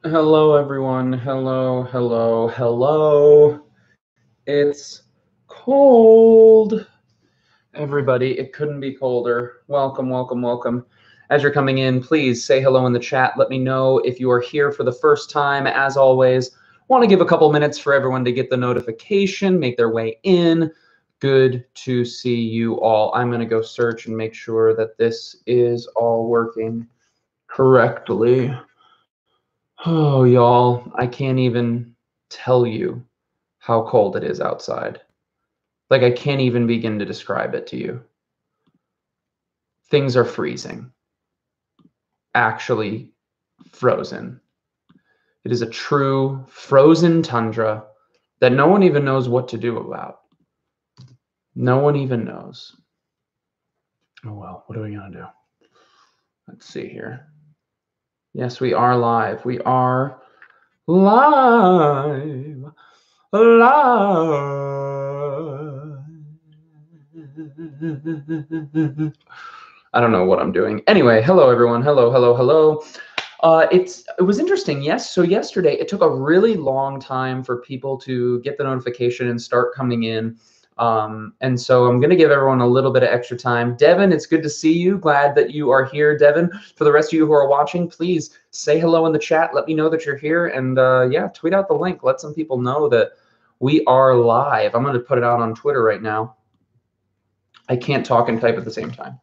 Hello, everyone. Hello, hello, hello. It's cold. Everybody, it couldn't be colder. Welcome, welcome, welcome. As you're coming in, please say hello in the chat. Let me know if you are here for the first time. As always, want to give a couple minutes for everyone to get the notification, make their way in. Good to see you all. I'm going to go search and make sure that this is all working correctly. Oh, y'all, I can't even tell you how cold it is outside. Like, I can't even begin to describe it to you. Things are freezing. Actually frozen. It is a true frozen tundra that no one even knows what to do about. No one even knows. Oh, well, what are we going to do? Let's see here. Yes, we are live. We are live. I don't know what I'm doing. Anyway, hello everyone. Hello, hello, hello. It was interesting. Yes, so yesterday it took a really long time for people to get the notification and start coming in. And so I'm going to give everyone a little bit of extra time. Devin, it's good to see you. Glad that you are here, Devin. For the rest of you who are watching, please say hello in the chat. Let me know that you're here. And yeah, tweet out the link. Let some people know that we are live. I'm going to put it out on Twitter right now. I can't talk and type at the same time.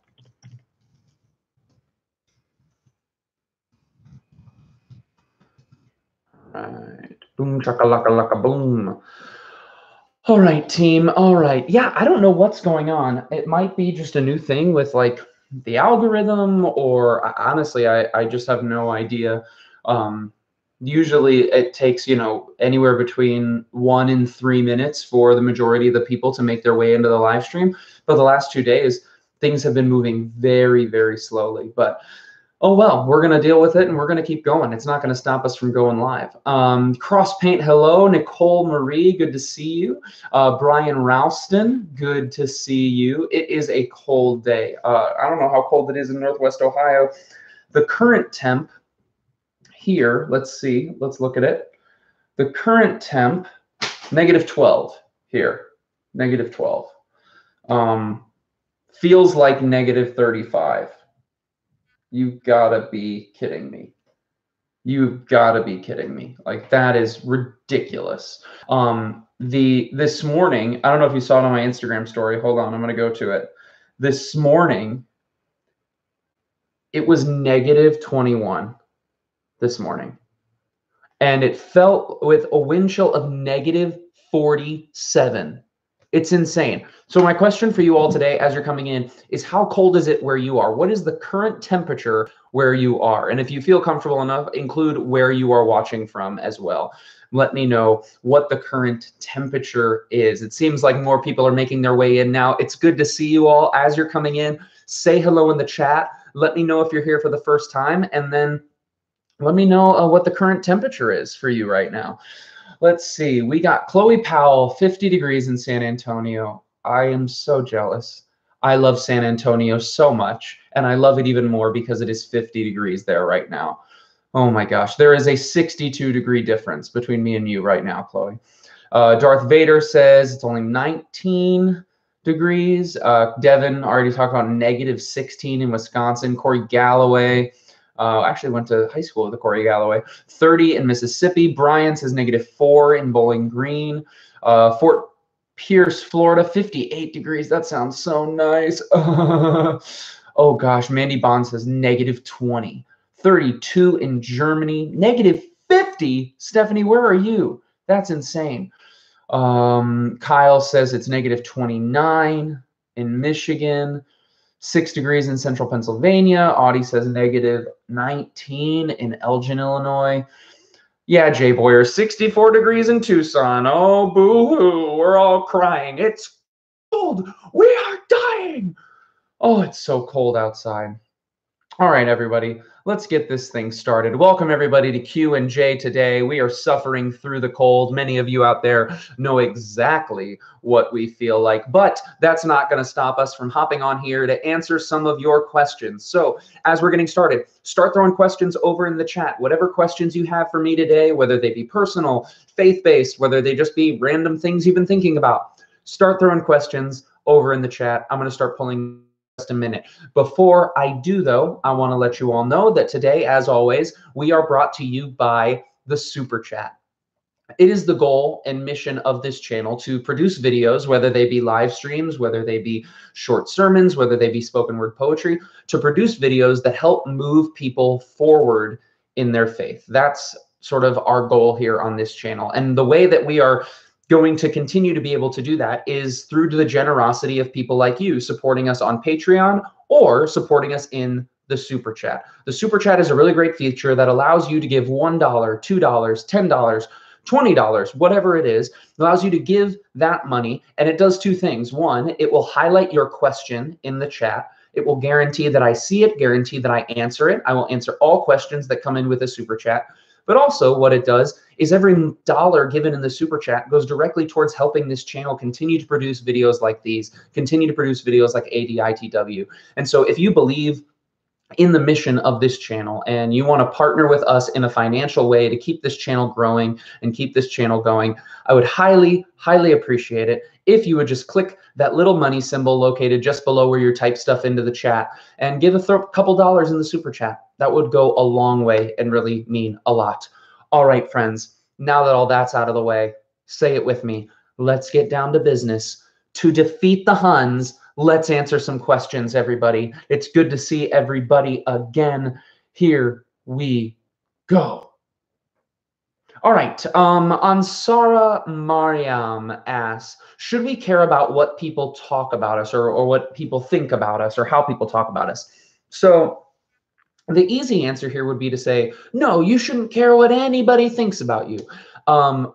All right. Boom, chakalaka, boom. All right, team. All right. Yeah, I don't know what's going on. It might be just a new thing with like the algorithm, or honestly, I just have no idea. Usually it takes, anywhere between 1 and 3 minutes for the majority of the people to make their way into the live stream. But the last 2 days, things have been moving very, very slowly. But oh, well, we're going to deal with it and we're going to keep going. It's not going to stop us from going live. Cross Paint, hello. Nicole Marie, good to see you. Brian Ralston, good to see you. It is a cold day. I don't know how cold it is in Northwest Ohio. The current temp here, let's see, let's look at it. The current temp, -12 here, -12. Feels like -35. You've got to be kidding me. You've got to be kidding me. Like, that is ridiculous. This morning, I don't know if you saw it on my Instagram story. Hold on, I'm going to go to it. This morning, it was -21 this morning. And it felt with a wind chill of -47. It's insane. So my question for you all today, as you're coming in, is how cold is it where you are? What is the current temperature where you are? And if you feel comfortable enough, include where you are watching from as well. Let me know what the current temperature is. It seems like more people are making their way in now. It's good to see you all as you're coming in. Say hello in the chat. Let me know if you're here for the first time, and then let me know what the current temperature is for you right now. Let's see. We got Chloe Powell, 50 degrees in San Antonio. I am so jealous. I love San Antonio so much, and I love it even more because it is 50 degrees there right now. Oh my gosh, there is a 62-degree difference between me and you right now, Chloe. Darth Vader says it's only 19 degrees. Devin already talked about -16 in Wisconsin. Corey Galloway. Actually went to high school with Corey Galloway. 30 in Mississippi. Brian says -4 in Bowling Green. Fort Pierce, Florida, 58 degrees. That sounds so nice. Oh gosh, Mandy Bond says -20. 32 in Germany. -50. Stephanie, where are you? That's insane. Kyle says it's -29 in Michigan. 6 degrees in central Pennsylvania. Audie says -19 in Elgin, Illinois. Yeah, Jay Boyer, 64 degrees in Tucson. Oh, boo-hoo. We're all crying. It's cold. We are dying. Oh, it's so cold outside. All right, everybody, let's get this thing started. Welcome, everybody, to Q&J Today. We are suffering through the cold. Many of you out there know exactly what we feel like, but that's not going to stop us from hopping on here to answer some of your questions. So as we're getting started, start throwing questions over in the chat. Whatever questions you have for me today, whether they be personal, faith-based, whether they just be random things you've been thinking about, start throwing questions over in the chat. I'm going to start pulling just a minute. Before I do, though, I want to let you all know that today, as always, we are brought to you by the Super Chat. It is the goal and mission of this channel to produce videos, whether they be live streams, whether they be short sermons, whether they be spoken word poetry, to produce videos that help move people forward in their faith. That's sort of our goal here on this channel. And the way that we are going to continue to be able to do that is through the generosity of people like you supporting us on Patreon or supporting us in the Super Chat. The Super Chat is a really great feature that allows you to give $1, $2, $10, $20, whatever it is, allows you to give that money. And it does two things. One, it will highlight your question in the chat. It will guarantee that I see it, guarantee that I answer it. I will answer all questions that come in with a Super Chat. But also what it does is every dollar given in the Super Chat goes directly towards helping this channel continue to produce videos like these, continue to produce videos like ADITW. And so if you believe in the mission of this channel and you want to partner with us in a financial way to keep this channel growing and keep this channel going, I would highly, highly appreciate it if you would just click that little money symbol located just below where you type stuff into the chat and give a couple dollars in the Super Chat. That would go a long way and really mean a lot. All right, friends, now that all that's out of the way, say it with me. Let's get down to business. To defeat the Huns, let's answer some questions, everybody. It's good to see everybody again. Here we go. All right, Ansara Mariam asks, should we care about what people talk about us or what people think about us or how people talk about us? So the easy answer here would be to say, no, you shouldn't care what anybody thinks about you. And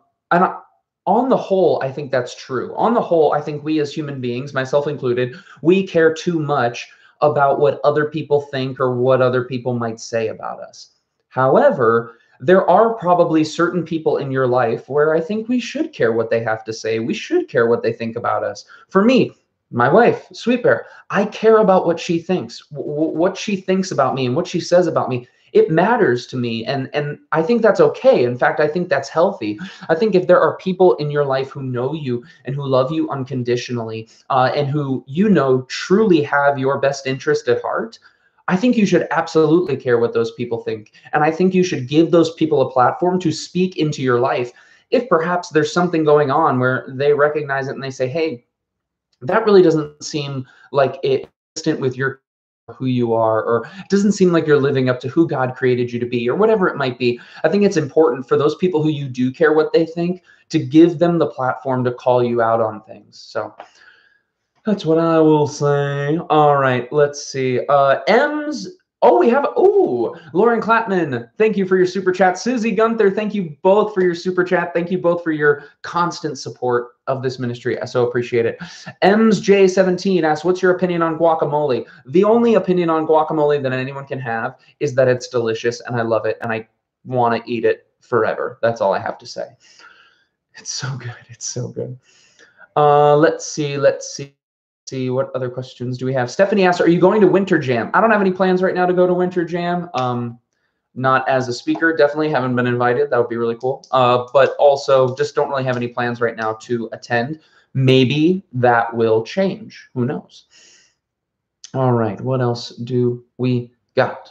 on the whole, I think that's true. On the whole, I think we as human beings, myself included, we care too much about what other people think or what other people might say about us. However, there are probably certain people in your life where I think we should care what they have to say. We should care what they think about us. For me, my wife, Sweet Bear, I care about what she thinks, what she thinks about me and what she says about me. It matters to me, and I think that's okay. In fact, I think that's healthy. I think if there are people in your life who know you and who love you unconditionally and who you know truly have your best interest at heart, I think you should absolutely care what those people think. And I think you should give those people a platform to speak into your life if perhaps there's something going on where they recognize it and they say, hey, that really doesn't seem like it's consistent with your who you are, or it doesn't seem like you're living up to who God created you to be, or whatever it might be. I think it's important for those people who you do care what they think to give them the platform to call you out on things. So that's what I will say. All right, let's see. We have, Lauren Clapman, thank you for your super chat. Susie Gunther, thank you both for your super chat. Thank you both for your constant support of this ministry. I so appreciate it. J17 asks, what's your opinion on guacamole? The only opinion on guacamole that anyone can have is that it's delicious and I love it and I want to eat it forever. That's all I have to say. It's so good. It's so good. Let's see. What other questions do we have? Stephanie asks, are you going to Winter Jam? I don't have any plans right now to go to Winter Jam. Not as a speaker, definitely haven't been invited. That would be really cool. But also just don't really have any plans right now to attend. Maybe that will change. Who knows? All right, what else do we got?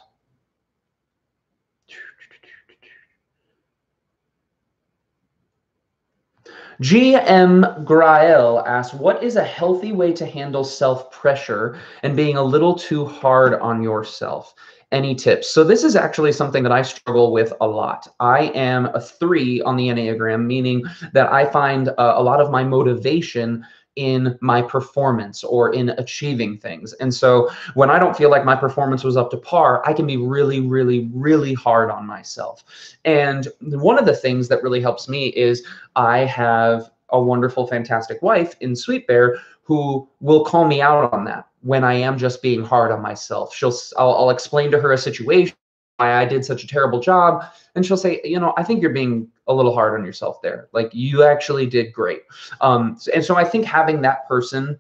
GM Grael asks, what is a healthy way to handle self-pressure and being a little too hard on yourself? Any tips? So this is actually something that I struggle with a lot. I am a 3 on the Enneagram, meaning that I find a lot of my motivation in my performance or in achieving things. And so when I don't feel like my performance was up to par, I can be really, really, really hard on myself. And one of the things that really helps me is I have a wonderful, fantastic wife in Sweet Bear who will call me out on that. when I am just being hard on myself. I'll explain to her a situation, why I did such a terrible job, and she'll say, I think you're being a little hard on yourself there. Like, you actually did great. And so I think having that person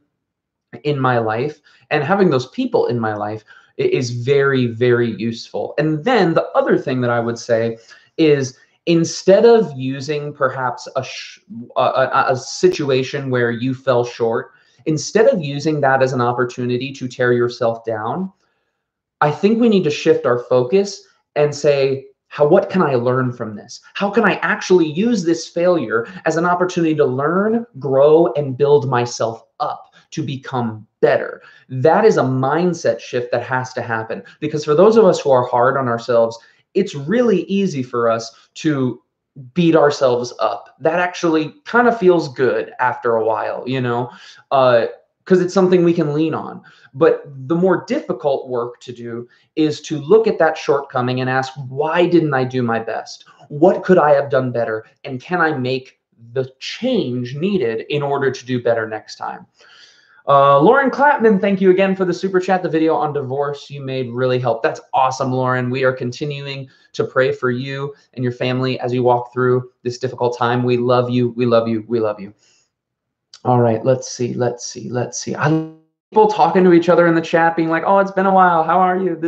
in my life and having those people in my life is very, very useful. And then the other thing that I would say is, instead of using perhaps a situation where you fell short, instead of using that as an opportunity to tear yourself down, I think we need to shift our focus and say, what can I learn from this? How can I actually use this failure as an opportunity to learn, grow, and build myself up to become better? That is a mindset shift that has to happen, because for those of us who are hard on ourselves, it's really easy for us to beat ourselves up. That actually kind of feels good after a while, because it's something we can lean on. But the more difficult work to do is to look at that shortcoming and ask, why didn't I do my best? What could I have done better? And can I make the change needed in order to do better next time? Lauren Clapman, thank you again for the super chat. The video on divorce you made really helped. That's awesome, Lauren. We are continuing to pray for you and your family as you walk through this difficult time. We love you. We love you. We love you. All right, let's see. I love people talking to each other in the chat, being like, oh, it's been a while. How are you?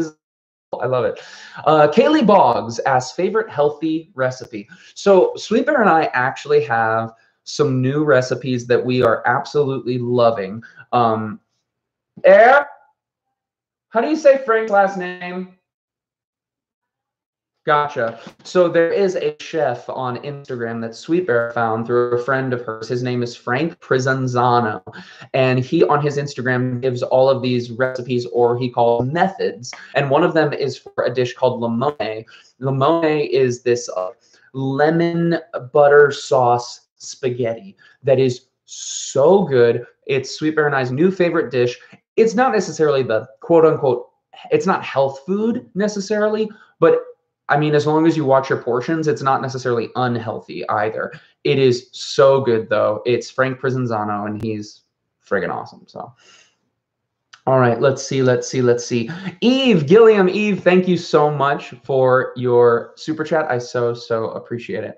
I love it. Kaylee Boggs asks, favorite healthy recipe. So Sweet Bear and I actually have some new recipes that we are absolutely loving. Air, how do you say Frank's last name? Gotcha. So there is a chef on Instagram that Sweet Bear found through a friend of hers. His name is Frank Prizanzano, and he on his Instagram gives all of these recipes, or he calls methods. And one of them is for a dish called limone. Limone is this lemon butter sauce spaghetti that is so good. It's Sweet Bear and I's new favorite dish. It's not necessarily the quote unquote, it's not health food necessarily, but I mean, as long as you watch your portions, it's not necessarily unhealthy either. It is so good, though. It's Frank Prizanzano, and he's friggin' awesome. So, all right, let's see. Eve Gilliam, Eve, thank you so much for your super chat. I so appreciate it.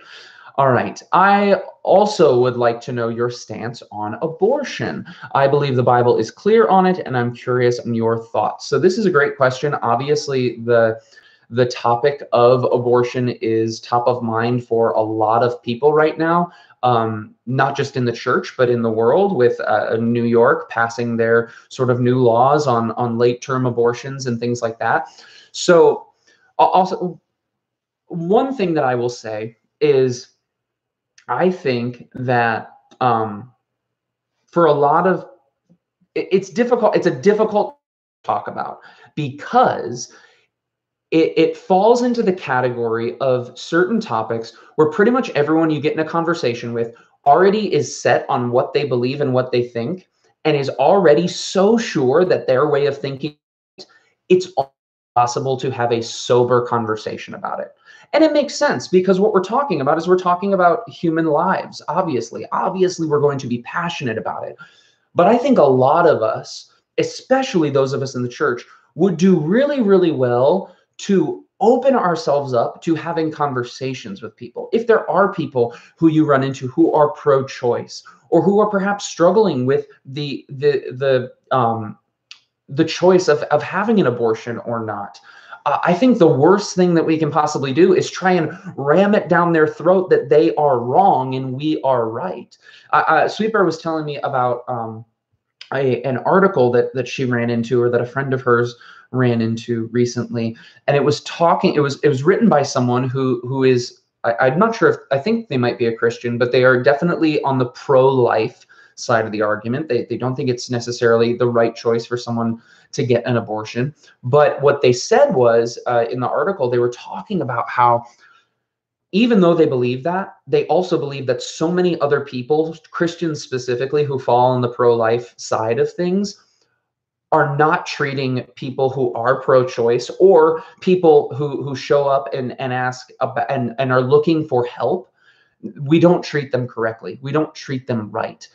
All right. I also would like to know your stance on abortion. I believe the Bible is clear on it, and I'm curious on your thoughts. So this is a great question. Obviously, the topic of abortion is top of mind for a lot of people right now, not just in the church, but in the world, with New York passing their sort of new laws on late-term abortions and things like that. So also, one thing that I will say is, I think that for a lot of, it's difficult. It's a difficult to talk about, because it falls into the category of certain topics where pretty much everyone you get in a conversation with already is set on what they believe and what they think, and is already so sure that their way of thinking, it's possible to have a sober conversation about it. And it makes sense, because what we're talking about is we're talking about human lives. Obviously, we're going to be passionate about it. But I think a lot of us, especially those of us in the church, would do really, really well to open ourselves up to having conversations with people. If there are people who you run into who are pro-choice, or who are perhaps struggling with the choice of having an abortion or not, I think the worst thing that we can possibly do is try and ram it down their throat that they are wrong and we are right. Sweet Bear was telling me about an article that she ran into, or that a friend of hers ran into recently, and it was written by someone who is, I'm not sure if, I think they might be a Christian, but they are definitely on the pro-life side of the argument. They don't think it's necessarily the right choice for someone to get an abortion. But what they said was, in the article, they were talking about how, even though they believe that, they also believe that so many other people, Christians specifically, who fall on the pro-life side of things, are not treating people who are pro-choice, or people who show up and ask about, and are looking for help. We don't treat them correctly. We don't treat them right.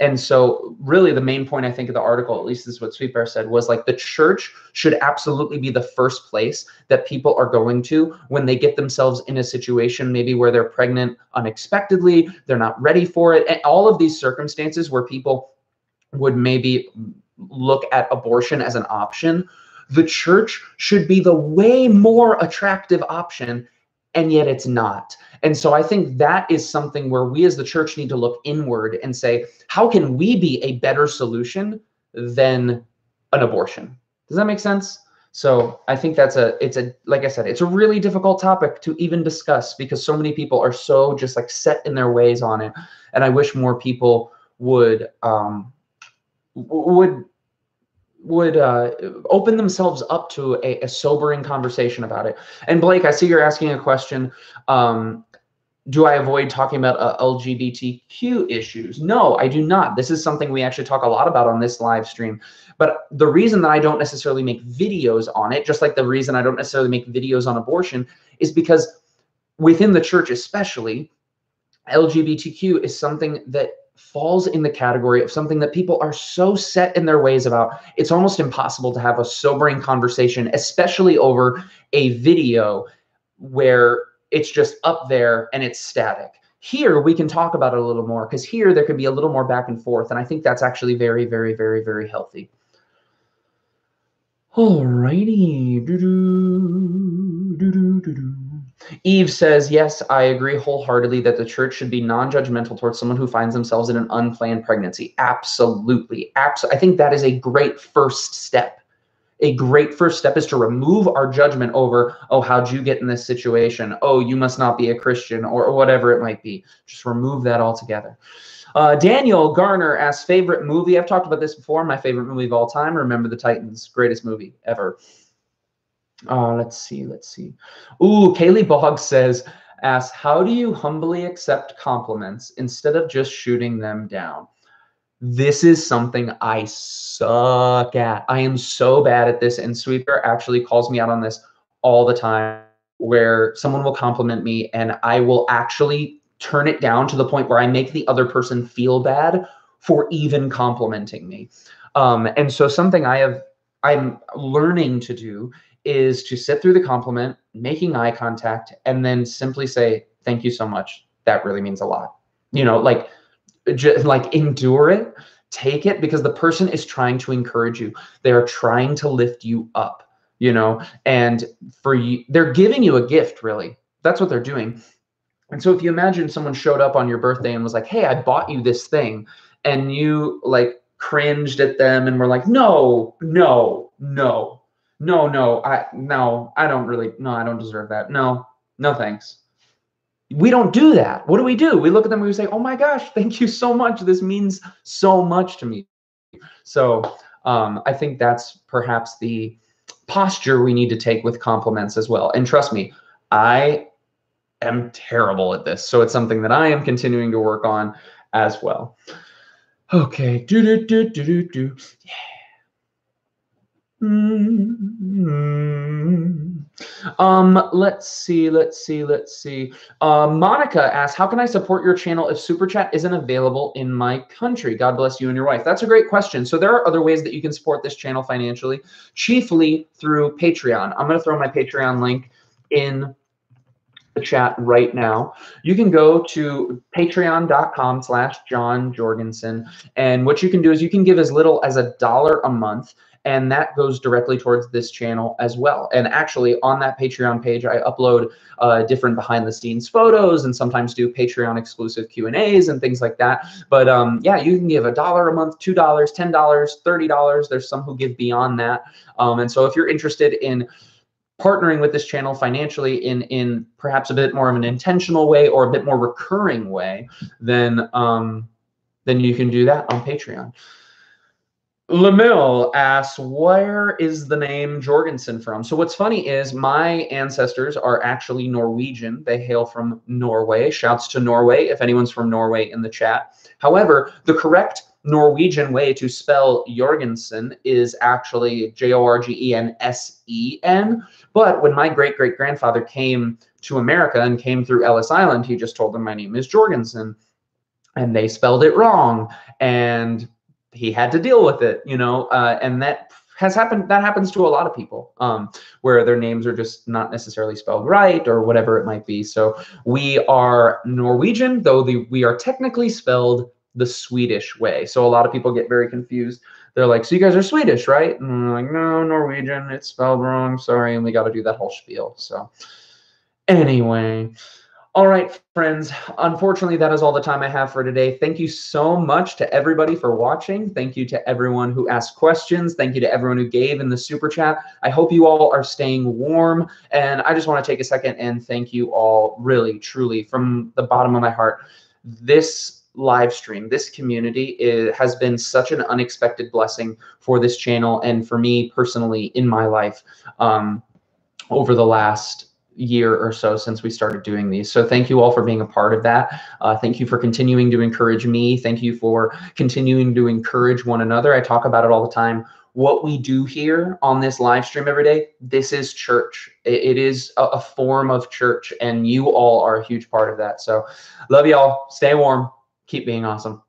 And so really the main point, I think, of the article, at least this is what Sweet Bear said, was like the church should absolutely be the first place that people are going to when they get themselves in a situation maybe where they're pregnant unexpectedly, they're not ready for it, and all of these circumstances where people would maybe look at abortion as an option. The church should be the way more attractive option, and yet it's not. And so I think that is something where we as the church need to look inward and say, how can we be a better solution than an abortion? Does that make sense? So I think like I said, it's a really difficult topic to even discuss because so many people are so just like set in their ways on it. And I wish more people would open themselves up to a sobering conversation about it. And Blake, I see you're asking a question. Do I avoid talking about LGBTQ issues? No, I do not. This is something we actually talk a lot about on this live stream. But the reason that I don't necessarily make videos on it, just like the reason I don't necessarily make videos on abortion, is because within the church especially, LGBTQ is something that falls in the category of something that people are so set in their ways about. It's almost impossible to have a sobering conversation, especially over a video where it's just up there and it's static. Here, we can talk about it a little more because here there could be a little more back and forth. And I think that's actually very, very, very, very healthy. All righty. Eve says, yes, I agree wholeheartedly that the church should be non-judgmental towards someone who finds themselves in an unplanned pregnancy. Absolutely. I think that is a great first step. A great first step is to remove our judgment over, oh, how'd you get in this situation? Oh, you must not be a Christian, or whatever it might be. Just remove that altogether. Daniel Garner asks, favorite movie? I've talked about this before. My favorite movie of all time, Remember the Titans. Greatest movie ever. Let's see. Ooh, Kaylee Boggs asks, how do you humbly accept compliments instead of just shooting them down? This is something I suck at. I am so bad at this, and Sweet Bear actually calls me out on this all the time, where someone will compliment me and I will actually turn it down to the point where I make the other person feel bad for even complimenting me. And so something I'm learning to do is to sit through the compliment, making eye contact, and then simply say, thank you so much. That really means a lot. Just like endure it, take it, because the person is trying to encourage you. They are trying to lift you up, and for you, they're giving you a gift, really. That's what they're doing. And so if you imagine someone showed up on your birthday and was like, hey, I bought you this thing, and you like cringed at them and were like, no, I don't deserve that. No, thanks. We don't do that. What do? We look at them and we say, oh my gosh, thank you so much. This means so much to me. So I think that's perhaps the posture we need to take with compliments as well. And trust me, I am terrible at this. So it's something that I am continuing to work on as well. Okay. Yeah. Let's see. Monica asks, how can I support your channel if Super Chat isn't available in my country? God bless you and your wife. That's a great question. So there are other ways that you can support this channel financially, chiefly through Patreon. I'm going to throw my Patreon link in the chat right now. You can go to patreon.com/John Jorgensen. And what you can do is you can give as little as $1 a month. And that goes directly towards this channel as well. And actually on that Patreon page, I upload different behind the scenes photos and sometimes do Patreon exclusive Q&As and things like that. But yeah, you can give $1 a month, $2, $10, $30. There's some who give beyond that. And so if you're interested in partnering with this channel financially in perhaps a bit more of an intentional way or a bit more recurring way, then you can do that on Patreon. Lamil asks, where is the name Jorgensen from? So what's funny is my ancestors are actually Norwegian. They hail from Norway. Shouts to Norway if anyone's from Norway in the chat. However, the correct Norwegian way to spell Jorgensen is actually Jorgensen. But when my great-great-grandfather came to America and came through Ellis Island, he just told them my name is Jorgensen. and they spelled it wrong, and he had to deal with it, and that has happened. That happens to a lot of people, where their names are just not necessarily spelled right or whatever it might be. So we are Norwegian, though we are technically spelled the Swedish way. So a lot of people get very confused. They're like, so you guys are Swedish, right? And I'm like, no, Norwegian, it's spelled wrong, sorry. And we got to do that whole spiel. So anyway. All right, friends. Unfortunately, that is all the time I have for today. Thank you so much to everybody for watching. Thank you to everyone who asked questions. Thank you to everyone who gave in the super chat. I hope you all are staying warm. And I just want to take a second and thank you all really, truly, from the bottom of my heart. This live stream, this community has been such an unexpected blessing for this channel and for me personally in my life over the last year or so since we started doing these. So thank you all for being a part of that. Thank you for continuing to encourage me. Thank you for continuing to encourage one another. I talk about it all the time. What we do here on this live stream every day, this is church. It is a form of church, and you all are a huge part of that. So love y'all. Stay warm. Keep being awesome.